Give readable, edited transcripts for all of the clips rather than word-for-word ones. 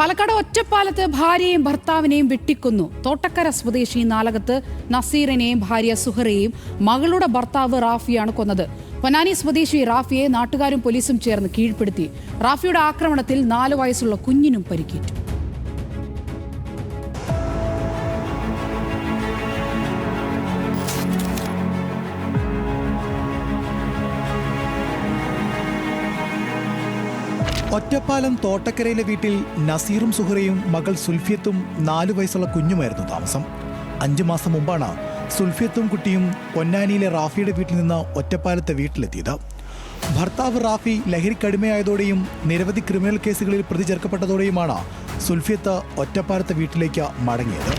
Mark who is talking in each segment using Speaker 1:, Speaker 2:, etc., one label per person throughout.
Speaker 1: പാലക്കാട് ഒറ്റപ്പാലത്ത് ഭാര്യയെയും ഭർത്താവിനെയും വെട്ടിക്കൊന്നു. തോട്ടക്കര സ്വദേശി നാലകത്ത് നസീറിനെയും ഭാര്യ സുഹറയെയും മകളുടെ ഭർത്താവ് റാഫിയാണ് കൊന്നത്. പൊന്നാനി സ്വദേശി റാഫിയെ നാട്ടുകാരും പോലീസും ചേർന്ന് കീഴ്പ്പെടുത്തി. റാഫിയുടെ ആക്രമണത്തിൽ 4 വയസ്സുള്ള കുഞ്ഞിനും പരിക്കേറ്റു.
Speaker 2: ഒറ്റപ്പാലം തോട്ടക്കരയിലെ വീട്ടിൽ നസീറും സുഹറയും മകൾ സുൽഫിയത്തും 4 വയസ്സുള്ള കുഞ്ഞുമായിരുന്നു താമസം. 5 മാസം മുമ്പാണ് സുൽഫിയത്തും കുട്ടിയും പൊന്നാനിയിലെ റാഫിയുടെ വീട്ടിൽ നിന്ന് ഒറ്റപ്പാലത്തെ വീട്ടിലെത്തിയത്. ഭർത്താവ് റാഫി ലഹരിക്കടിമയായതോടെയും നിരവധി ക്രിമിനൽ കേസുകളിൽ പ്രതി ചേർക്കപ്പെട്ടതോടെയുമാണ് സുൽഫിയത്ത് ഒറ്റപ്പാലത്തെ വീട്ടിലേക്ക് മടങ്ങിയത്.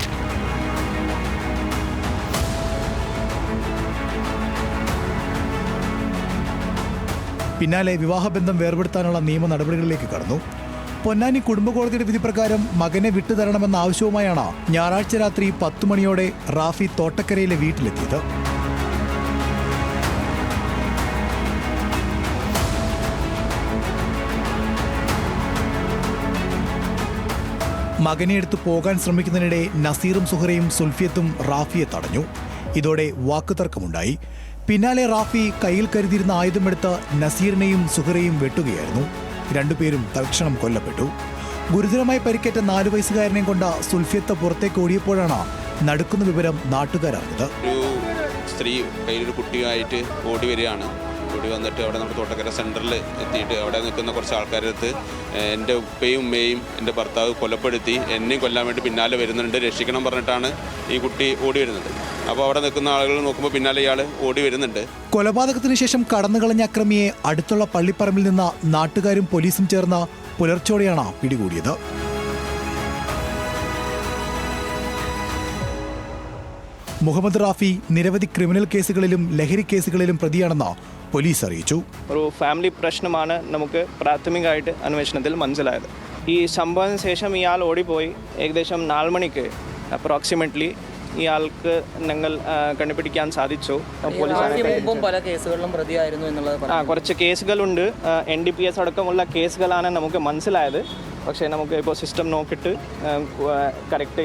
Speaker 2: പിന്നാലെ വിവാഹബന്ധം വേർപെടുത്താനുള്ള നിയമ നടപടികളിലേക്ക് കടന്നു. പൊന്നാനി കുടുംബ കോടതിയുടെ വിധി പ്രകാരം മകനെ വിട്ടുതരണമെന്ന ആവശ്യവുമായാണ് ഞായറാഴ്ച രാത്രി 10 മണിയോടെ റാഫി തോട്ടക്കരയിലെ വീട്ടിലെത്തിയത്. മകനെ എടുത്തു പോകാൻ ശ്രമിക്കുന്നതിനിടെ നസീറും സുഹറയും സുൽഫിയത്തും റാഫിയെ തടഞ്ഞു. ഇതോടെ വാക്കുതർക്കമുണ്ടായി. പിന്നാലെ റാഫി കയ്യിൽ കരുതിയിരുന്ന ആയുധമെടുത്ത് നസീറിനെയും സുഹറയും വെട്ടുകയായിരുന്നു. രണ്ടുപേരും തൽക്ഷണം കൊല്ലപ്പെട്ടു. ഗുരുതരമായി പരിക്കേറ്റ 4 വയസ്സുകാരനെയും കൊണ്ട് സുൽഫിയത്ത് പുറത്തേക്ക് ഓടിയപ്പോഴാണ് നടക്കുന്ന വിവരം നാട്ടുകാരറിഞ്ഞത്.
Speaker 3: ഒരു സ്ത്രീ കയ്യിലൊരു കുട്ടിയായിട്ട് ഓടി വരികയാണ്. ഓടി വന്നിട്ട് അവിടെ നമ്മുടെ തോട്ടക്കര സെൻറ്ററിൽ എത്തിയിട്ട് അവിടെ നിൽക്കുന്ന കുറച്ച് ആൾക്കാരടുത്ത് എൻ്റെ ഉപ്പയും ഉമ്മയും എൻ്റെ ഭർത്താവ് കൊലപ്പെടുത്തി എന്നെയും കൊല്ലാൻ വേണ്ടി പിന്നാലെ വരുന്നുണ്ട്, രക്ഷിക്കണം പറഞ്ഞിട്ടാണ് ഈ കുട്ടി ഓടി വരുന്നത്. അപ്പോൾ അവിടെ നിൽക്കുന്ന ആളുകൾ നോക്കുമ്പോൾ പിന്നാലെ ഇയാൾ ഓടി വരുന്നുണ്ട്.
Speaker 2: കൊലപാതകത്തിന് ശേഷം കടന്നുകളഞ്ഞ അക്രമിയെ അടുത്തുള്ള പള്ളിപ്പറമ്പിൽ നിന്ന് നാട്ടുകാരും പോലീസും ചേർന്ന് പുലർച്ചോടെയാണ് പിടികൂടിയത്. മുഹമ്മദ് റാഫി നിരവധി ക്രിമിനൽ കേസുകളിലും ലഹരി കേസുകളിലും പ്രതിയാണെന്ന് പോലീസ് അറിയിച്ചു.
Speaker 4: ഒരു ഫാമിലി പ്രശ്നമാണ് നമുക്ക് പ്രാഥമികമായിട്ട് അന്വേഷണത്തിൽ മനസ്സിലായത്. ഈ സംഭവത്തിന് ശേഷം ഇയാൾ ഓടിപ്പോയി. ഏകദേശം 4 മണിക്ക് അപ്രോക്സിമേറ്റ്ലി ഇയാൾക്ക് ഞങ്ങൾ കണ്ടുപിടിക്കാൻ സാധിച്ചു.
Speaker 5: പല കേസുകളിലും പ്രതിയായിരുന്നു എന്നുള്ളത്.
Speaker 4: കുറച്ച് കേസുകളുണ്ട്. NDPS അടക്കമുള്ള കേസുകളാണ് നമുക്ക് മനസ്സിലായത്. പക്ഷേ നമുക്ക് ഇപ്പോൾ സിസ്റ്റം നോക്കിയിട്ട് കറക്റ്റ്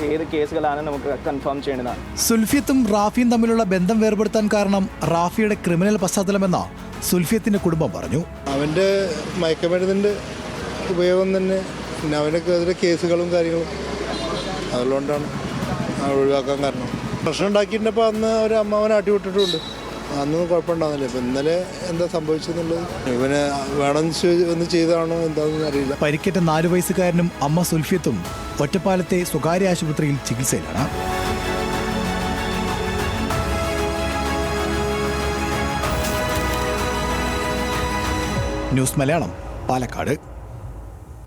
Speaker 4: ഏത് കേസുകളാണ് നമുക്ക് കൺഫേം ചെയ്യേണ്ടതാണ്.
Speaker 2: സുൽഫിയത്തും റാഫിയും തമ്മിലുള്ള ബന്ധം വേർപെടുത്താൻ കാരണം റാഫിയുടെ ക്രിമിനൽ പശ്ചാത്തലമെന്ന് സുൽഫിയത്തിന്റെ കുടുംബം പറഞ്ഞു.
Speaker 6: അവൻ്റെ മയക്കുമരുന്നിൻ്റെ ഉപയോഗം തന്നെ, പിന്നെ അവനൊക്കെതിരെ കേസുകളും കാര്യങ്ങളും, അതുകൊണ്ടാണ് ഒഴിവാക്കാൻ കാരണം. പ്രശ്നം ഉണ്ടാക്കിയിട്ടുണ്ടപ്പോൾ അന്ന് ഒരു അമ്മാവനെ ആട്ടിവിട്ടിട്ടുണ്ട്. അന്നൊന്നും കുഴപ്പമുണ്ടാകുന്നില്ല. ഇപ്പം ഇന്നലെ എന്താ സംഭവിച്ചെന്നുള്ളത് ഇവന് വേണം ഒന്ന് ചെയ്തതാണോ എന്താണെന്ന് അറിയില്ല.
Speaker 2: പരിക്കേറ്റ 4 വയസ്സുകാരനും അമ്മ സുൽഫിയത്തും ഒറ്റപ്പാലത്തെ സ്വകാര്യ ആശുപത്രിയിൽ ചികിത്സയിലാണ്. ന്യൂസ് മലയാളം, പാലക്കാട്.